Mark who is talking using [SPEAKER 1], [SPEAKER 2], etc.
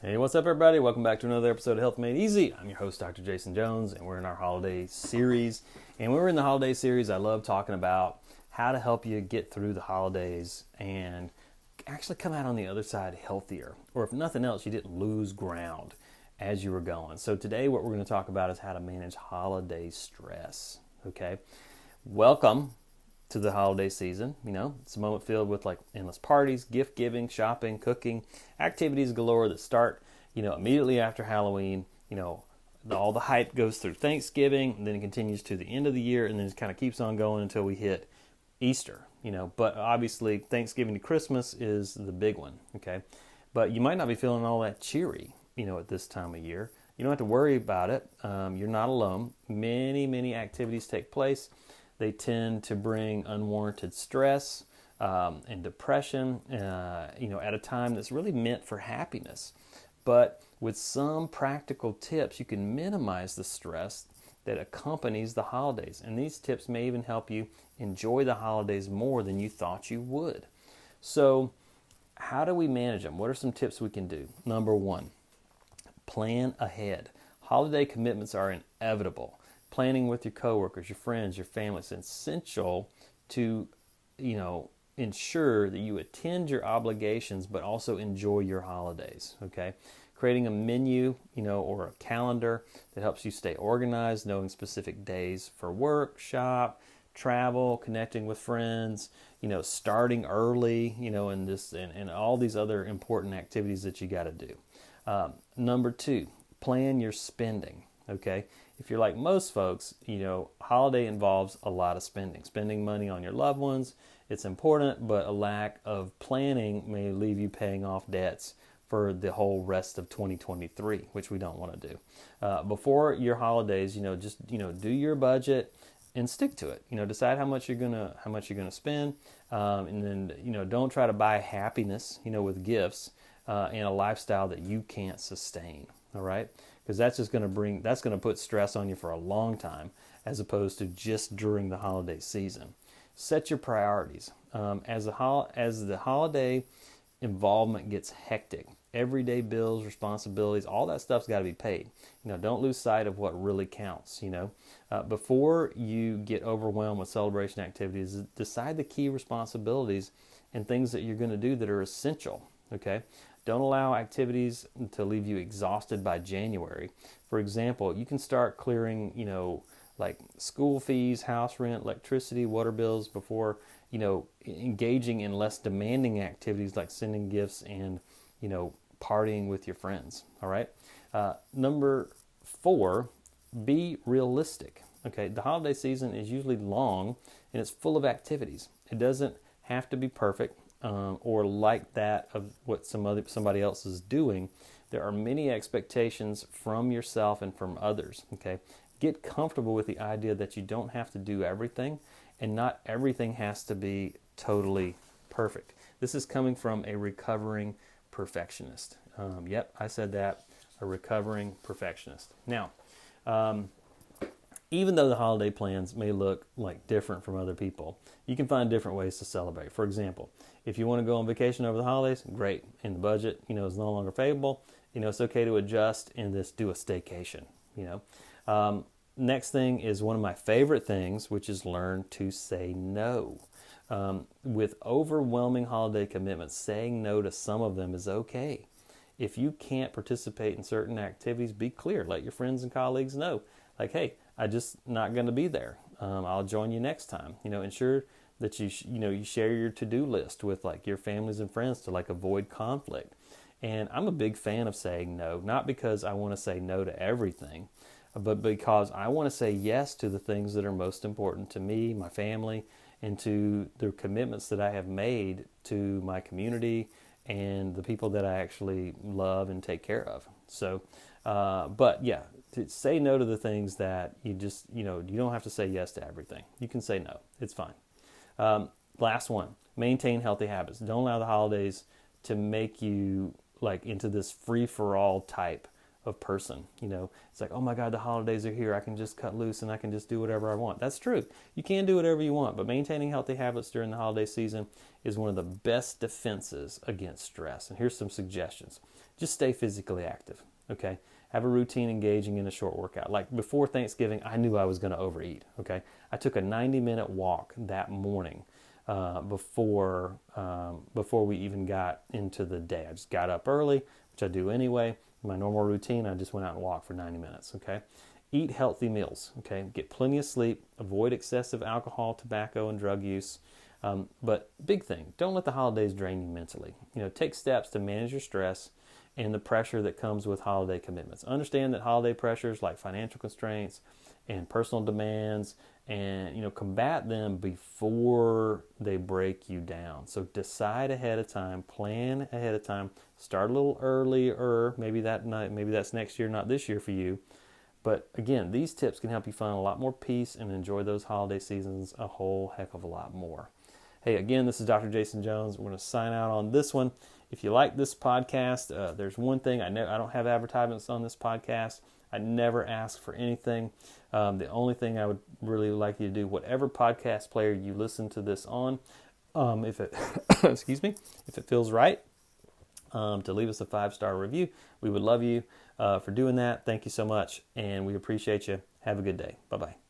[SPEAKER 1] Hey, what's up, everybody? Welcome back to another episode of Health Made Easy. I'm your host, Dr. Jason Jones, and we're in our holiday series. And when we're in the holiday series, I love talking about how to help you get through the holidays and actually come out on the other side healthier. Or if nothing else, you didn't lose ground as you were going. So today, what we're going to talk about is how to manage holiday stress. Okay, welcome to the holiday season. You know, it's a moment filled with like endless parties, gift giving, shopping, cooking, activities galore that start, immediately after Halloween. All the hype goes through Thanksgiving, and then it continues to the end of the year, and then it kind of keeps on going until we hit Easter. But obviously Thanksgiving to Christmas is the big one. Okay, but you might not be feeling all that cheery, at this time of year. You don't have to worry about it. You're not alone. Many activities take place. They tend to bring unwarranted stress and depression, at a time that's really meant for happiness. But with some practical tips, you can minimize the stress that accompanies the holidays. And these tips may even help you enjoy the holidays more than you thought you would. So, how do we manage them? What are some tips we can do? Number one, plan ahead. Holiday commitments are inevitable. Planning with your coworkers, your friends, your family is essential to, ensure that you attend your obligations, but also enjoy your holidays. Okay, creating a menu, or a calendar that helps you stay organized, knowing specific days for work, shop, travel, connecting with friends. Starting early, and all these other important activities that you got to do. Number two, plan your spending. Okay, if you're like most folks, holiday involves a lot of spending money on your loved ones. It's important, but a lack of planning may leave you paying off debts for the whole rest of 2023, which we don't want to do. Before your holidays, do your budget and stick to it. Decide how much you're gonna spend, and then don't try to buy happiness, with gifts and a lifestyle that you can't sustain. All right, because that's going to put stress on you for a long time, as opposed to just during the holiday season. Set your priorities. As the holiday involvement gets hectic, everyday bills, responsibilities, all that stuff's got to be paid. Don't lose sight of what really counts. Before you get overwhelmed with celebration activities, decide the key responsibilities and things that you're going to do that are essential. Okay. Don't allow activities to leave you exhausted by January. For example, you can start clearing, like school fees, house rent, electricity, water bills before, engaging in less demanding activities like sending gifts and, partying with your friends. All right. Number four, be realistic. Okay. The holiday season is usually long and it's full of activities. It doesn't have to be perfect. Or like that of what somebody else is doing. There are many expectations from yourself and from others. Okay, get comfortable with the idea that you don't have to do everything, and not everything has to be totally perfect. This is coming from a recovering perfectionist. Yep, I said that, a recovering perfectionist. Now, even though the holiday plans may look like different from other people, you can find different ways to celebrate. For example, if you want to go on vacation over the holidays, great. And the budget, is no longer favorable. It's okay to adjust and just do a staycation. Next thing is one of my favorite things, which is learn to say no. With overwhelming holiday commitments, saying no to some of them is okay. If you can't participate in certain activities, be clear. Let your friends and colleagues know. Like, hey, I'm just not going to be there. I'll join you next time. Ensure that you share your to-do list with like your families and friends to like avoid conflict. And I'm a big fan of saying no, not because I want to say no to everything, but because I want to say yes to the things that are most important to me, my family, and to the commitments that I have made to my community and the people that I actually love and take care of. So, but yeah, to say no to the things that you just, you don't have to say yes to everything. You can say no. It's fine. Last one, maintain healthy habits. Don't allow the holidays to make you like into this free-for-all type of person. It's like, oh my God, the holidays are here. I can just cut loose and I can just do whatever I want. That's true. You can do whatever you want, but maintaining healthy habits during the holiday season is one of the best defenses against stress. And here's some suggestions. Just stay physically active, okay? Have a routine engaging in a short workout. Like before Thanksgiving, I knew I was going to overeat, okay? I took a 90-minute walk that morning before we even got into the day. I just got up early, which I do anyway. My normal routine, I just went out and walked for 90 minutes, okay? Eat healthy meals, okay? Get plenty of sleep. Avoid excessive alcohol, tobacco, and drug use. But big thing, don't let the holidays drain you mentally. Take steps to manage your stress and the pressure that comes with holiday commitments. Understand that holiday pressures like financial constraints and personal demands, and combat them before they break you down. So decide ahead of time, plan ahead of time, start a little earlier. Maybe that's next year, not this year for you. But again, these tips can help you find a lot more peace and enjoy those holiday seasons a whole heck of a lot more. Hey, again, this is Dr. Jason Jones. We're going to sign out on this one. If you like this podcast, there's one thing. I don't have advertisements on this podcast. I never ask for anything. The only thing I would really like you to do, whatever podcast player you listen to this on, if it if it feels right, to leave us a 5-star review. We would love you for doing that. Thank you so much, and we appreciate you. Have a good day. Bye-bye.